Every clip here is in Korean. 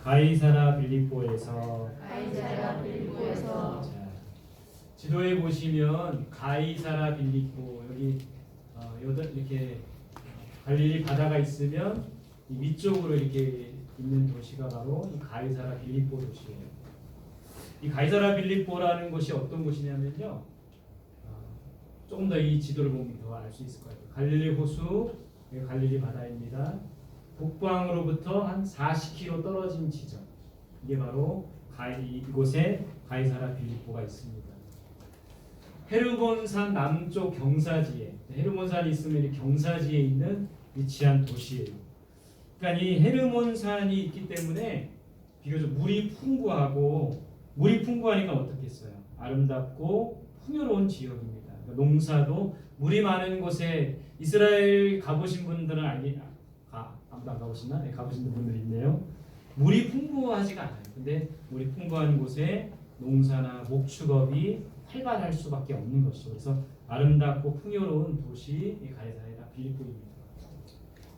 가이사라 빌립보에서. 자, 지도에 보시면 가이사라 빌립보 여기 이렇게 갈릴리 바다가 있으면 이 위쪽으로 이렇게 있는 도시가 바로 이 가이사라 빌립보 도시예요. 이 가이사라 빌립보라는 곳이 어떤 곳이냐면요. 조금 더 이 지도를 보면 더 알 수 있을 것 같아요. 갈릴리 호수, 갈릴리 바다입니다. 북방으로부터 한 40km 떨어진 지점. 이게 바로 이곳에 가이사라 빌립보가 있습니다. 헤르몬산 남쪽 경사지에, 헤르몬산이 있으면 이 경사지에 있는 위치한 도시예요. 그러니까 이 헤르몬산이 있기 때문에 비교적 물이 풍부하니까 어떻겠어요? 아름답고 풍요로운 지역입니다. 그러니까 농사도 물이 많은 곳에 이스라엘 가보신 분들은 아무도 안 가보시나? 네, 가보신 분들 있네요. 물이 풍부하지가 않아요. 근데 물이 풍부한 곳에 농사나 목축업이 활발할 수밖에 없는 것이죠. 그래서 아름답고 풍요로운 도시 가이사라 빌립보입니다.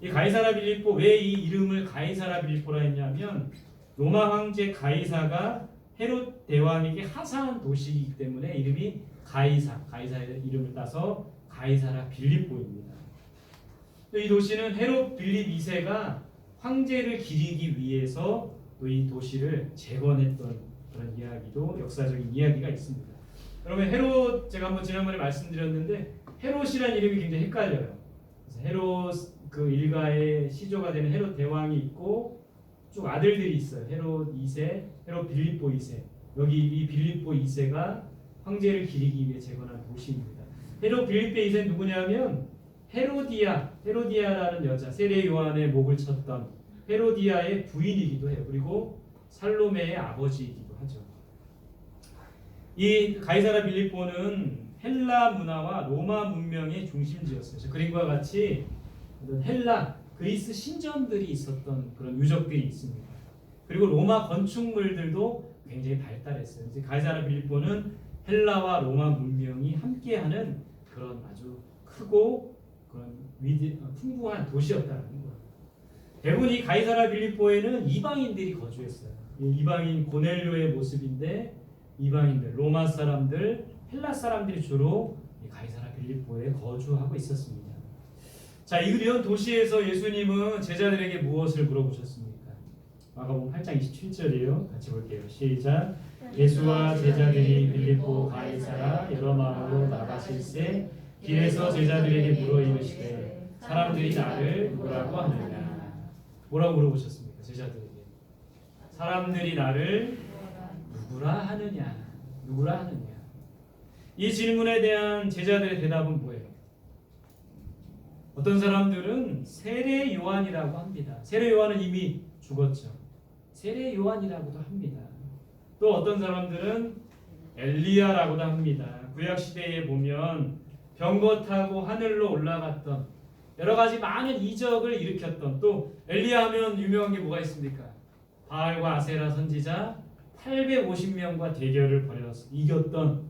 이 가이사라 빌립보, 왜 이 이름을 가이사라 빌립보라 했냐면 로마 황제 가이사가 헤롯 대왕에게 하사한 도시이기 때문에 이름이 가이사의 이름을 따서 가이사라 빌립보입니다. 이 도시는 헤롯 빌립 2세가 황제를 기리기 위해서 또 이 도시를 재건했던 그런 이야기도, 역사적인 이야기가 있습니다. 여러분, 헤롯, 제가 한번 지난번에 말씀드렸는데 헤롯이라는 이름이 굉장히 헷갈려요. 그래서 헤롯 그 일가의 시조가 되는 헤롯 대왕이 있고 쭉 아들들이 있어요. 헤롯 2세, 헤롯 빌립보 2세. 여기 이 빌립보 2세가 황제를 기리기 위해 재건한 도시입니다. 헤롯 빌립보 2세는 누구냐면 헤로디아라는 여자, 세례 요한의 목을 쳤던 헤로디아의 부인이기도 해요. 그리고 살로메의 아버지이기도 하죠. 이 가이사라 빌립보는 헬라 문화와 로마 문명의 중심지였어요. 그림과 같이 헬라, 그리스 신전들이 있었던 그런 유적들이 있습니다. 그리고 로마 건축물들도 굉장히 발달했어요. 가이사라 빌립보는 헬라와 로마 문명이 함께하는 그런 아주 크고 그런 풍부한 도시였다는 거예요. 대부분 이 가이사라 빌립보에는 이방인들이 거주했어요. 이방인 고넬료의 모습인데 이방인들, 로마 사람들, 헬라 사람들이 주로 이 가이사라 빌립보에 거주하고 있었습니다. 자, 이런 도시에서 예수님은 제자들에게 무엇을 물어보셨습니까? 마가복음 8장 27절이에요. 같이 볼게요. 시작. 예수와 제자들이 빌립보 가이사라 여러 마을로 나가실새 길에서 제자들에게 물어 이르시되 사람들이 나를 누구라고 하느냐? 뭐라고 물어보셨습니까? 제자들에게. 사람들이 나를 누구라 하느냐? 이 질문에 대한 제자들의 대답은 뭐예요? 어떤 사람들은 세례 요한이라고 합니다. 세례 요한은 이미 죽었죠. 세례 요한이라고도 합니다. 또 어떤 사람들은 엘리야라고도 합니다. 구약 시대에 보면 병거 타고 하늘로 올라갔던 여러 가지 많은 이적을 일으켰던, 또 엘리야 하면 유명한 게 뭐가 있습니까? 바알과 아세라 선지자 850명과 대결을 벌여서 이겼던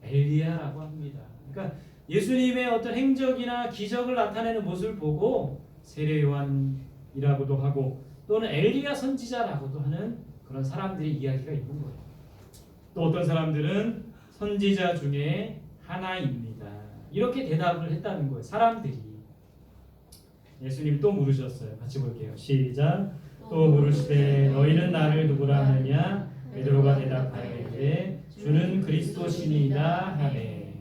엘리야라고 합니다. 그러니까 예수님의 어떤 행적이나 기적을 나타내는 모습을 보고 세례 요한이라고도 하고 또는 엘리야 선지자라고도 하는 그런 사람들의 이야기가 있는 거예요. 또 어떤 사람들은 선지자 중에 하나입니다. 이렇게 대답을 했다는 거예요. 사람들이. 예수님 또 물으셨어요. 같이 볼게요. 시작. 또 물으시되 너희는 나를 누구라 하느냐? 베드로가 대답하되 주는 그리스도시니이다 하네.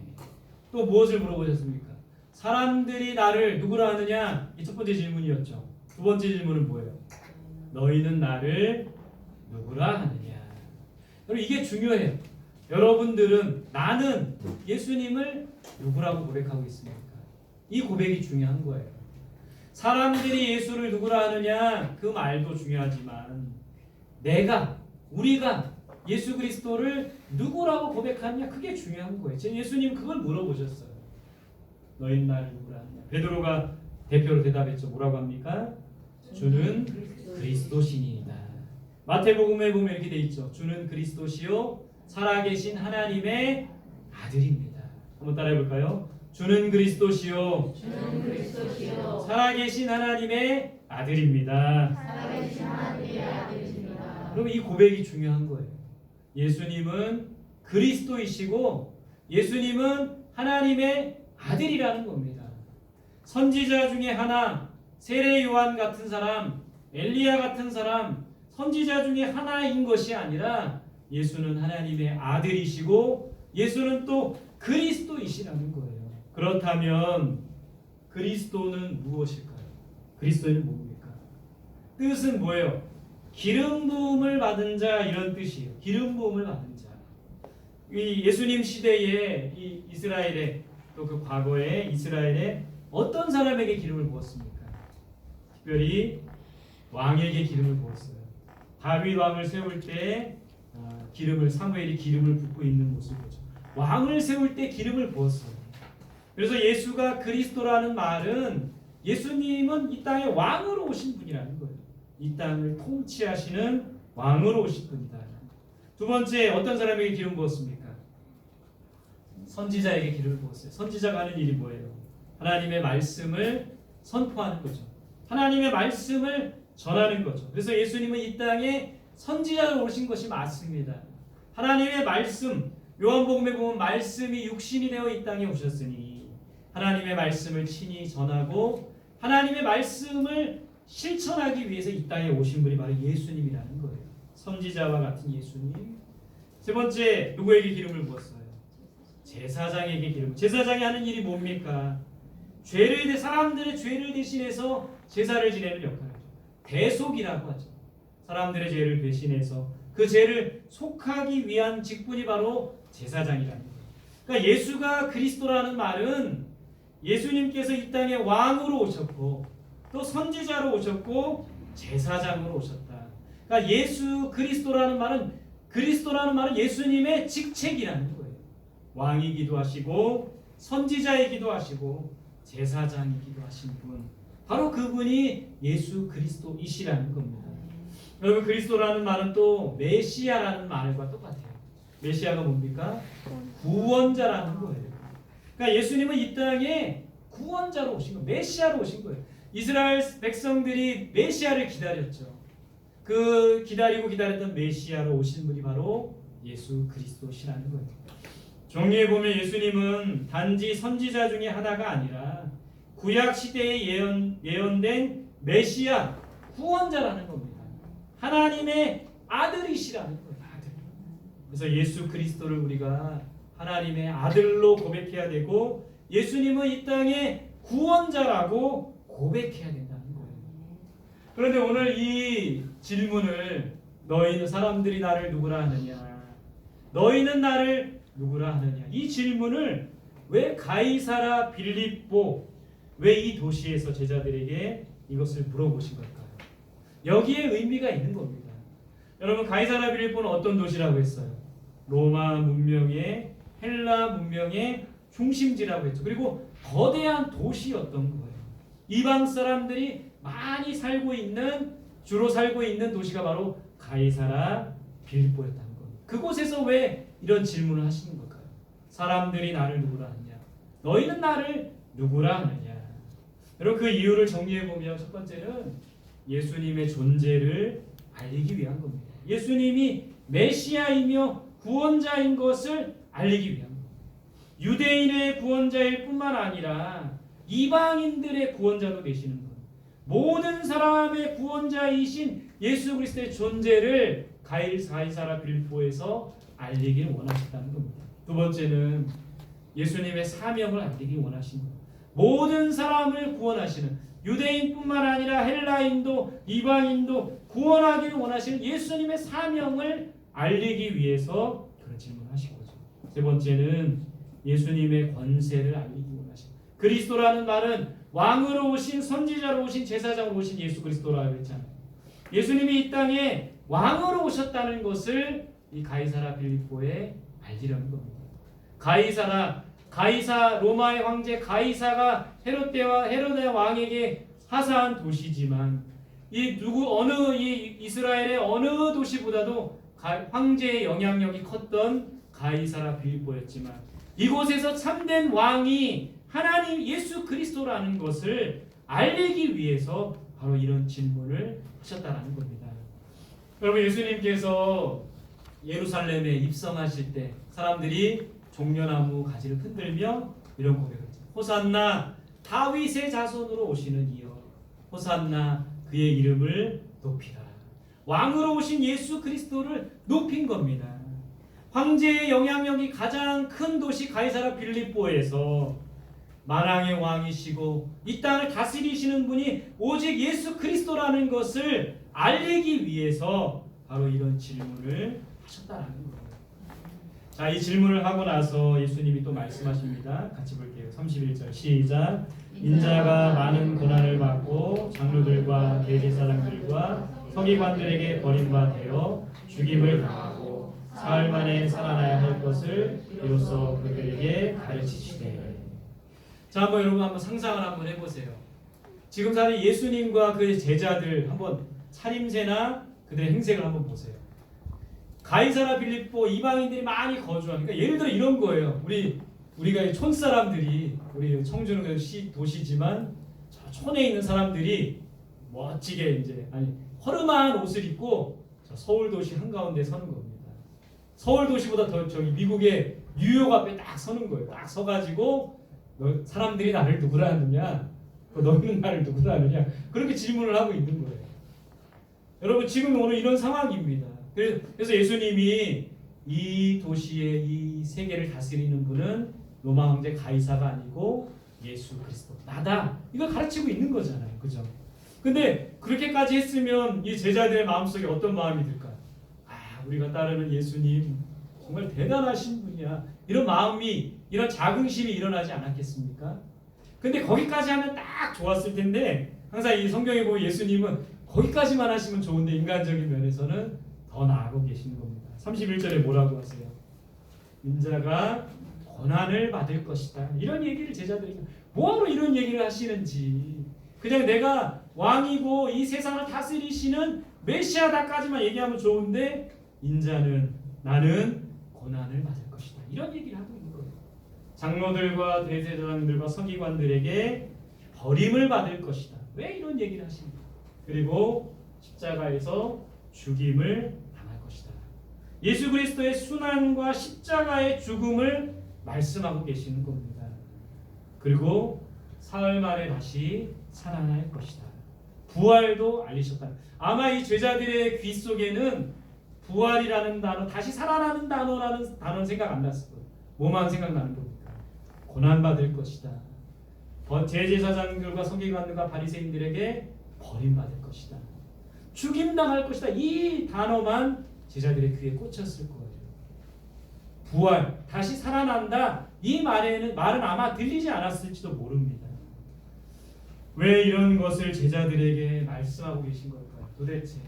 또 무엇을 물어보셨습니까? 사람들이 나를 누구라 하느냐? 이 첫 번째 질문이었죠. 두 번째 질문은 뭐예요? 너희는 나를 누구라 하느냐? 여러분, 이게 중요해요. 여러분들은 나는 예수님을 누구라고 고백하고 있습니까? 이 고백이 중요한 거예요. 사람들이 예수를 누구라 하느냐? 그 말도 중요하지만 우리가 예수 그리스도를 누구라고 고백하느냐? 그게 중요한 거예요. 예수님 그걸 물어보셨어요. 너희는 나를 누구라 하느냐? 베드로가 대표로 대답했죠. 뭐라고 합니까? 주는 그리스도시니이다. 마태복음에 보면 이렇게 돼 있죠. 주는 그리스도시요 살아계신 하나님의 아들입니다. 한번 따라해 볼까요? 주는 그리스도시요 살아계신 하나님의 아들입니다. 여러분 이 고백이 중요한 거예요. 예수님은 그리스도이시고 예수님은 하나님의 아들이라는 겁니다. 선지자 중에 하나, 세례 요한 같은 사람, 엘리야 같은 사람, 선지자 중에 하나인 것이 아니라 예수는 하나님의 아들이시고 예수는 또 그리스도이시라는 거예요. 그렇다면 그리스도는 무엇일까요? 그리스도는 뭡니까? 뜻은 뭐예요? 기름 부음을 받은 자 이런 뜻이에요. 기름 부음을 받은 자. 이 예수님 시대에 이 이스라엘에 또 그 과거에 이스라엘에 어떤 사람에게 기름을 부었습니까? 특별히 왕에게 기름을 부었어요. 다윗 왕을 세울 때 사무엘이 기름을 붓고 있는 모습을 보죠. 왕을 세울 때 기름을 부었어요. 그래서 예수가 그리스도라는 말은 예수님은 이 땅에 왕으로 오신 분이라는 거예요. 이 땅을 통치하시는 왕으로 오신 분이다. 두 번째, 어떤 사람에게 기름 부었습니까? 선지자에게 기름을 부었어요. 선지자가 하는 일이 뭐예요? 하나님의 말씀을 선포하는 거죠. 하나님의 말씀을 전하는 거죠. 그래서 예수님은 이 땅에 선지자로 오신 것이 맞습니다. 하나님의 말씀, 요한복음에 보면 말씀이 육신이 되어 이 땅에 오셨으니 하나님의 말씀을 친히 전하고 하나님의 말씀을 실천하기 위해서 이 땅에 오신 분이 바로 예수님이라는 거예요. 선지자와 같은 예수님. 세 번째, 누구에게 기름을 부었어요? 제사장에게 기름. 제사장이 하는 일이 뭡니까? 사람들의 죄를 대신해서 제사를 지내는 역할이죠. 대속이라고 하죠. 사람들의 죄를 대신해서 그 죄를 속하기 위한 직분이 바로 제사장이라는 거예요. 그러니까 예수가 그리스도라는 말은 예수님께서 이 땅에 왕으로 오셨고 또 선지자로 오셨고 제사장으로 오셨다. 그러니까 예수 그리스도라는 말은 예수님의 직책이라는 거예요. 왕이기도 하시고 선지자이기도 하시고 제사장이기도 하신 분, 바로 그분이 예수 그리스도이시라는 겁니다. 여러분, 그리스도라는 말은 또 메시아라는 말과 똑같아요. 메시아가 뭡니까? 구원자라는 거예요. 그러니까 예수님은 이 땅에 구원자로 오신 거예요. 메시아로 오신 거예요. 이스라엘 백성들이 메시아를 기다렸죠. 그 기다렸던 메시아로 오신 분이 바로 예수 그리스도시라는 거예요. 종류에 보면 예수님은 단지 선지자 중에 하나가 아니라 구약 시대에 예언된 메시아, 구원자라는 겁니다. 하나님의 아들이시라는 거예요. 아들. 그래서 예수 그리스도를 우리가 하나님의 아들로 고백해야 되고 예수님은 이 땅의 구원자라고 고백해야 된다는 거예요. 그런데 오늘 이 질문을 너희는 사람들이 나를 누구라 하느냐? 너희는 나를 누구라 하느냐? 이 질문을 왜 가이사라 빌립보, 왜 이 도시에서 제자들에게 이것을 물어보신 걸까요? 여기에 의미가 있는 겁니다. 여러분, 가이사라 빌립보는 어떤 도시라고 했어요? 로마 문명의, 헬라 문명의 중심지라고 했죠. 그리고 거대한 도시였던 거예요. 이방 사람들이 많이 주로 살고 있는 도시가 바로 가이사라 빌립보였다는 겁니다. 그곳에서 왜 이런 질문을 하시는 걸까요? 사람들이 나를 누구라 하느냐? 너희는 나를 누구라 하느냐? 여러분, 그 이유를 정리해 보면 첫 번째는 예수님의 존재를 알리기 위한 겁니다. 예수님이 메시아이며 구원자인 것을 알리기 위한 겁니다. 유대인의 구원자일 뿐만 아니라 이방인들의 구원자도 되시는 분, 모든 사람의 구원자이신 예수 그리스도의 존재를 가이사라 빌립보에서 알리기를 원하셨다는 겁니다. 두 번째는 예수님의 사명을 알리기 원하신 겁니다. 모든 사람을 구원하시는, 유대인뿐만 아니라 헬라인도 이방인도 구원하기를 원하시는 예수님의 사명을 알리기 위해서 그런 질문을 하신 거죠. 세 번째는 예수님의 권세를 알리기 원하신, 그리스도라는 말은 왕으로 오신, 선지자로 오신, 제사장으로 오신 예수 그리스도라고 했잖아요. 예수님이 이 땅에 왕으로 오셨다는 것을 이 가이사라 빌립보에 알리려는 겁니다. 로마의 황제 가이사가 헤로데 왕에게 하사한 도시지만 이 이스라엘의 어느 도시보다도 황제의 영향력이 컸던 가이사라 빌립보였지만 이곳에서 참된 왕이 하나님 예수 그리스도라는 것을 알리기 위해서 바로 이런 질문을 하셨다는 겁니다. 여러분 예수님께서 예루살렘에 입성하실 때 사람들이 종려나무 가지를 흔들며 이런 고백을 했죠. 호산나 다윗의 자손으로 오시는 이여 호산나 그의 이름을 높이라. 왕으로 오신 예수 그리스도를 높인 겁니다. 황제의 영향력이 가장 큰 도시 가이사라 빌립보에서 만왕의 왕이시고 이 땅을 다스리시는 분이 오직 예수 그리스도라는 것을 알리기 위해서 바로 이런 질문을 하셨다는 거예요. 자, 이 질문을 하고 나서 예수님이 또 말씀하십니다. 같이 볼게요. 31절 시작. 인자가 많은 고난을 받고 장로들과 대제사장들과 서기관들에게 버림받아 죽임을 당하고 사흘 만에 살아나야 할 것을 이로써 그들에게 가르치시되. 자, 한번 여러분 한번 상상을 한번 해보세요. 지금 사는 예수님과 그의 제자들 한번 차림새나 그들의 행색을 한번 보세요. 가이사라 빌립보 이방인들이 많이 거주하니까 그러니까 예를 들어 이런 거예요. 우리가 촌 사람들이 우리 청주는 도시지만 저 촌에 있는 사람들이 멋지게 이제 허름한 옷을 입고 저 서울 도시 한가운데 서는 겁니다. 서울 도시보다 더 저기 미국의 뉴욕 앞에 딱 서는 거예요. 딱 서가지고 사람들이 나를 누구라 하느냐, 너희는 나를 누구라 하느냐 그렇게 질문을 하고 있는 거예요. 여러분 지금 오늘 이런 상황입니다. 그래서 예수님이 이 도시의 이 세계를 다스리는 분은 로마 황제 가이사가 아니고 예수 그리스도 나다 이걸 가르치고 있는 거잖아요. 그죠? 근데 그렇게까지 했으면 이 제자들의 마음속에 어떤 마음이 들까요? 우리가 따르는 예수님 정말 대단하신 분이야. 이런 마음이 이런 자긍심이 일어나지 않았겠습니까? 근데 거기까지 하면 딱 좋았을 텐데 항상 이 성경에 보면 예수님은 거기까지만 하시면 좋은데 인간적인 면에서는 더 나아가고 계시는 겁니다. 31절에 뭐라고 하세요? 인자가 고난을 받을 것이다. 이런 얘기를 제자들이 뭐하러 이런 얘기를 하시는지 그냥 내가 왕이고 이 세상을 다스리시는 메시아다까지만 얘기하면 좋은데 인자는 나는 고난을 받을 것이다. 이런 얘기를 하고 있는 거예요. 장로들과 대제사장들과 서기관들에게 버림을 받을 것이다. 왜 이런 얘기를 하십니까? 그리고 십자가에서 죽임을 당할 것이다. 예수 그리스도의 순환과 십자가의 죽음을 말씀하고 계시는 겁니다. 그리고 사흘 만에 다시 살아날 것이다. 부활도 알리셨다. 아마 이 제자들의 귀 속에는 부활이라는 단어, 다시 살아나는 단어라는 단어는 생각 안 났을 거예요. 뭐만 생각나는 겁니까? 고난받을 것이다. 대제사장들과 서기관들과 바리새인들에게 버림받을 것이다. 죽임당할 것이다. 이 단어만 제자들의 귀에 꽂혔을 거예요. 부활, 다시 살아난다. 이 말은 아마 들리지 않았을지도 모릅니다. 왜 이런 것을 제자들에게 말씀하고 계신 걸까요? 도대체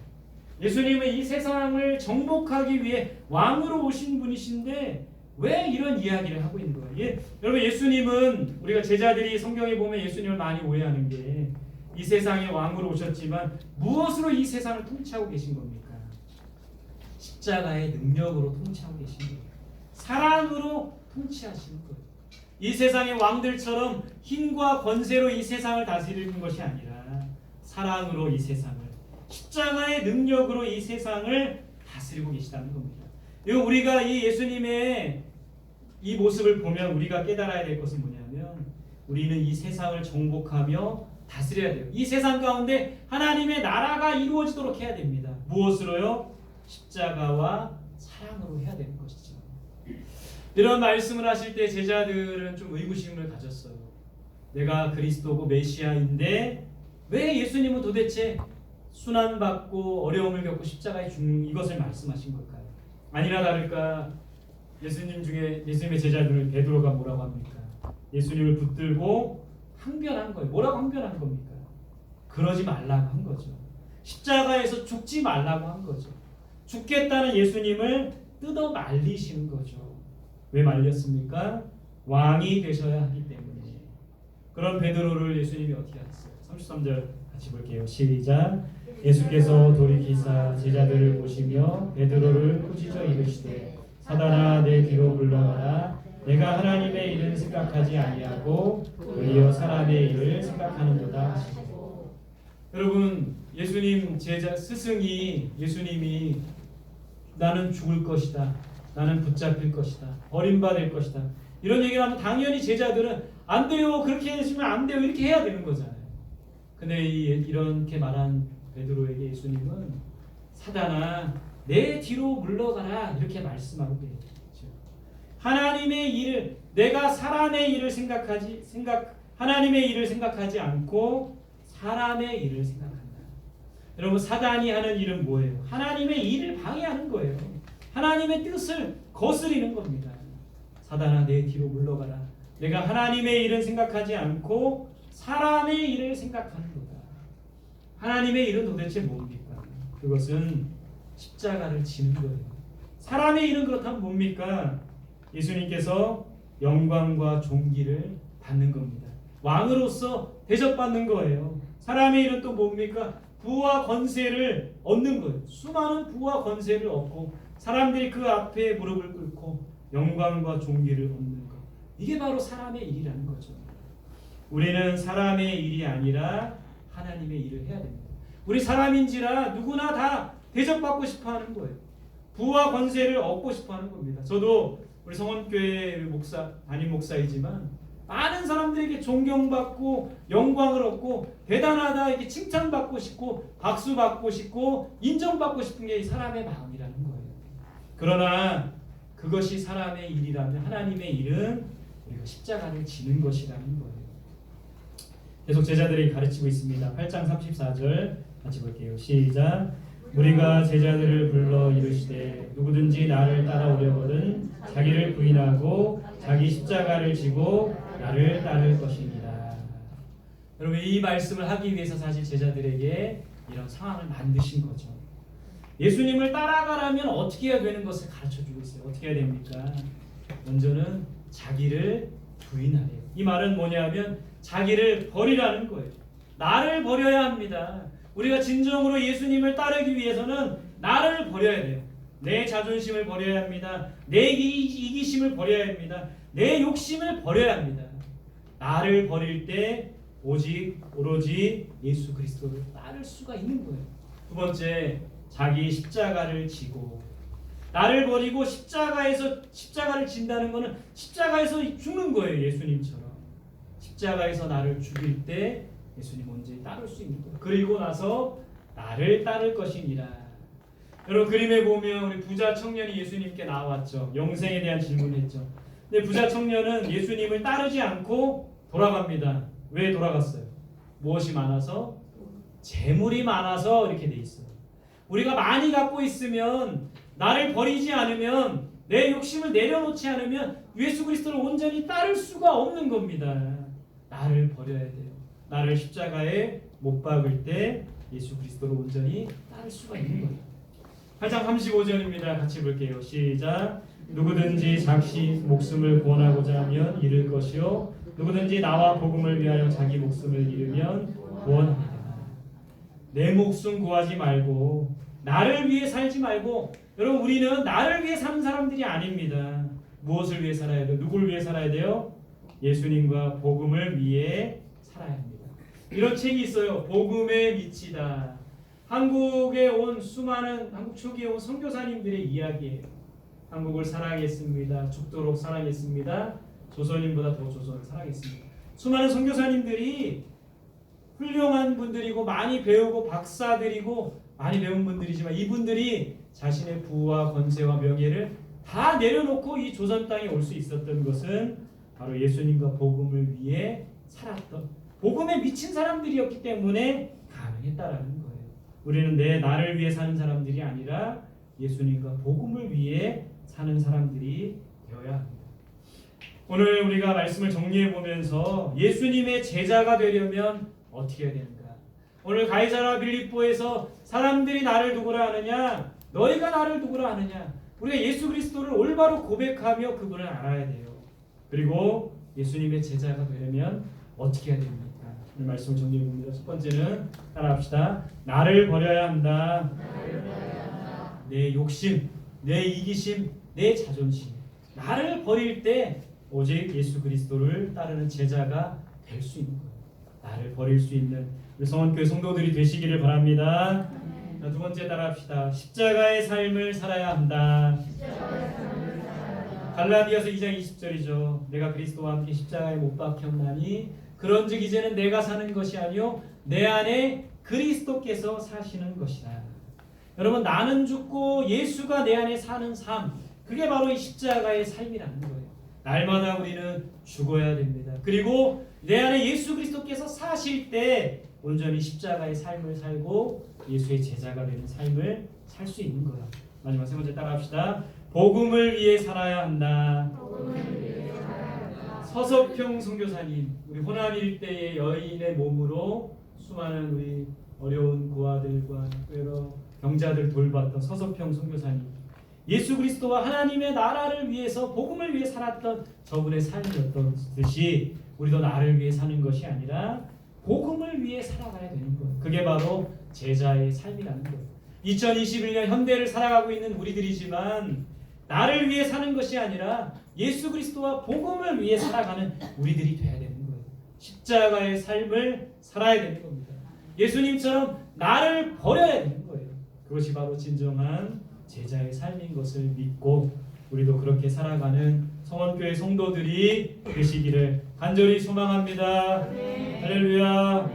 예수님은 이 세상을 정복하기 위해 왕으로 오신 분이신데 왜 이런 이야기를 하고 있는 거예요? 여러분 예수님은 우리가 제자들이 성경에 보면 예수님을 많이 오해하는 게 이 세상의 왕으로 오셨지만 무엇으로 이 세상을 통치하고 계신 겁니까? 십자가의 능력으로 통치하고 계신 거예요. 사랑으로 통치하시는 거예요. 이 세상의 왕들처럼 힘과 권세로 이 세상을 다스리는 것이 아니라 사랑으로 이 세상을 십자가의 능력으로 이 세상을 다스리고 계시다는 겁니다. 우리가 이 예수님의 이 모습을 보면 우리가 깨달아야 될 것은 뭐냐면 우리는 이 세상을 정복하며 다스려야 돼요. 이 세상 가운데 하나님의 나라가 이루어지도록 해야 됩니다. 무엇으로요? 십자가와 사랑으로 해야 되는 것이죠. 이런 말씀을 하실 때 제자들은 좀 의구심을 가졌어요. 내가 그리스도고 메시아인데 왜 예수님은 도대체 순환받고 어려움을 겪고 십자가에 죽는 이것을 말씀하신 걸까요? 아니나 다를까 예수님의 제자들을 베드로가 뭐라고 합니까? 예수님을 붙들고 항변한 거예요. 뭐라고 항변한 겁니까? 그러지 말라고 한 거죠. 십자가에서 죽지 말라고 한 거죠. 죽겠다는 예수님을 뜯어 말리시는 거죠. 왜 말렸습니까? 왕이 되셔야 하기 때문에. 그런 베드로를 예수님이 어떻게 하셨어요? 33절 같이 볼게요. 시작. 예수께서 돌이키사 제자들을 보시며 베드로를 꾸짖어 이르시되 사단아 내 뒤로 물러가라. 내가 하나님의 일을 생각하지 아니하고 도리어 사람의 일을 생각하는도다 하시고. 여러분 예수님 제자 스승이 예수님이 나는 죽을 것이다. 나는 붙잡힐 것이다. 버림받을 것이다. 이런 얘기를 하면 당연히 제자들은 안 돼요. 그렇게 해주시면 안 돼요. 이렇게 해야 되는 거잖아요. 근데 이렇게 말한 베드로에게 예수님은 사단아 내 뒤로 물러가라 이렇게 말씀하고 계시죠. 하나님의 일을 내가 사람의 일을 하나님의 일을 생각하지 않고 사람의 일을 생각한다. 여러분 사단이 하는 일은 뭐예요? 하나님의 일을 방해하는 거예요. 하나님의 뜻을 거스리는 겁니다. 사단아 내 뒤로 물러가라. 내가 하나님의 일은 생각하지 않고 사람의 일을 생각하는 거다. 하나님의 일은 도대체 뭡니까? 그것은 십자가를 지는 거예요. 사람의 일은 그렇다면 뭡니까? 예수님께서 영광과 존귀를 받는 겁니다. 왕으로서 대접받는 거예요. 사람의 일은 또 뭡니까? 부와 권세를 얻는 거예요. 수많은 부와 권세를 얻고 사람들이 그 앞에 무릎을 꿇고 영광과 존귀를 얻는 것. 이게 바로 사람의 일이라는 거죠. 우리는 사람의 일이 아니라 하나님의 일을 해야 됩니다. 우리 사람인지라 누구나 다 대접받고 싶어하는 거예요. 부와 권세를 얻고 싶어하는 겁니다. 저도 우리 성원교회 담임 목사이지만 많은 사람들에게 존경받고 영광을 얻고 대단하다 이렇게 칭찬받고 싶고 박수 받고 싶고 인정받고 싶은 게 이 사람의 마음이라는 거예요. 그러나 그것이 사람의 일이라면 하나님의 일은 우리가 십자가를 지는 것이라는 거예요. 계속 제자들이 가르치고 있습니다. 8장 34절 같이 볼게요. 시작. 우리가 제자들을 불러 이르시되 누구든지 나를 따라오려거든 자기를 부인하고 자기 십자가를 지고 나를 따를 것입니다. 여러분 이 말씀을 하기 위해서 사실 제자들에게 이런 상황을 만드신 거죠. 예수님을 따라가라면 어떻게 해야 되는 것을 가르쳐주고 있어요. 어떻게 해야 됩니까? 먼저는 자기를 부인하래요. 이 말은 뭐냐면 자기를 버리라는 거예요. 나를 버려야 합니다. 우리가 진정으로 예수님을 따르기 위해서는 나를 버려야 돼요. 내 자존심을 버려야 합니다. 내 이기심을 버려야 합니다. 내 욕심을 버려야 합니다. 나를 버릴 때 오로지 예수 그리스도를 따를 수가 있는 거예요. 두 번째, 자기 십자가를 지고 나를 버리고 십자가를 진다는 것은 십자가에서 죽는 거예요. 예수님처럼 십자가에서 나를 죽일 때 예수님 언제 따를 수 있는 거예요. 그리고 나서 나를 따를 것이니라. 여러분 그림에 보면 우리 부자 청년이 예수님께 나왔죠. 영생에 대한 질문을 했죠. 근데 부자 청년은 예수님을 따르지 않고 돌아갑니다. 왜 돌아갔어요? 무엇이 많아서? 재물이 많아서 이렇게 돼 있어요. 우리가 많이 갖고 있으면 나를 버리지 않으면 내 욕심을 내려놓지 않으면 예수 그리스도를 온전히 따를 수가 없는 겁니다. 나를 버려야 돼요. 나를 십자가에 못 박을 때 예수 그리스도를 온전히 따를 수가 있는 거예요. 8장 35절입니다. 같이 볼게요. 시작. 누구든지 자기 목숨을 구원하고자 하면 잃을 것이요 누구든지 나와 복음을 위하여 자기 목숨을 잃으면 구원합니다. 내 목숨 구하지 말고 나를 위해 살지 말고 여러분 우리는 나를 위해 사는 사람들이 아닙니다. 무엇을 위해 살아야 돼요? 누굴 위해 살아야 돼요? 예수님과 복음을 위해 살아야 합니다. 이런 책이 있어요. 복음에 미치다. 한국에 온 수많은 한국 초기에 온 선교사님들의 이야기예요. 한국을 사랑했습니다. 죽도록 사랑했습니다. 조선인보다 더 조선을 사랑했습니다. 수많은 선교사님들이 훌륭한 분들이고 많이 배우고 박사들이고 많이 배운 분들이지만 이분들이 자신의 부와 권세와 명예를 다 내려놓고 이 조선 땅에 올 수 있었던 것은 바로 예수님과 복음을 위해 살았던 복음에 미친 사람들이었기 때문에 가능했다라는 거예요. 우리는 나를 위해 사는 사람들이 아니라 예수님과 복음을 위해 사는 사람들이 되어야 합니다. 오늘 우리가 말씀을 정리해 보면서 예수님의 제자가 되려면 어떻게 해야 되는가? 오늘 가이사랴 빌립보에서 사람들이 나를 누구라 하느냐? 너희가 나를 누구라 하느냐? 우리가 예수 그리스도를 올바로 고백하며 그분을 알아야 돼요. 그리고 예수님의 제자가 되려면 어떻게 해야 됩니까? 오늘 말씀을 정리해 봅니다. 첫 번째는 따라합시다. 나를 버려야 한다. 내 욕심, 내 이기심, 내 자존심. 나를 버릴 때 오직 예수 그리스도를 따르는 제자가 될 수 있는 거예요. 나를 버릴 수 있는 우리 성원교회 성도들이 되시기를 바랍니다. 자, 두 번째 따라합시다. 십자가의 삶을 살아야 한다. 갈라디아서 2장 20절이죠. 내가 그리스도와 함께 십자가에 못 박혔나니 그런즉 이제는 내가 사는 것이 아니요 내 안에 그리스도께서 사시는 것이다. 여러분, 나는 죽고 예수가 내 안에 사는 삶, 그게 바로 이 십자가의 삶이라는 거예요. 날마다 우리는 죽어야 됩니다. 그리고 내 안에 예수 그리스도께서 사실 때 온전히 십자가의 삶을 살고 예수의 제자가 되는 삶을 살 수 있는 거예요. 마지막 세 번째 따라합시다. 복음을 위해 살아야 한다. 서석평 선교사님, 우리 호남 일대의 여인의 몸으로 수많은 우리 어려운 고아들과 여러 병자들 돌봤던 서석평 선교사님, 예수 그리스도와 하나님의 나라를 위해서 복음을 위해 살았던 저분의 삶이었던 듯이 우리도 나를 위해 사는 것이 아니라 복음을 위해 살아가야 되는 거예요. 그게 바로 제자의 삶이라는 거예요. 2021년 현대를 살아가고 있는 우리들이지만 나를 위해 사는 것이 아니라 예수 그리스도와 복음을 위해 살아가는 우리들이 돼야 되는 거예요. 십자가의 삶을 살아야 되는 겁니다. 예수님처럼 나를 버려야 되는 거예요. 그것이 바로 진정한 제자의 삶인 것을 믿고 우리도 그렇게 살아가는 성원교회 성도들이 되시기를 간절히 소망합니다. 할렐루야.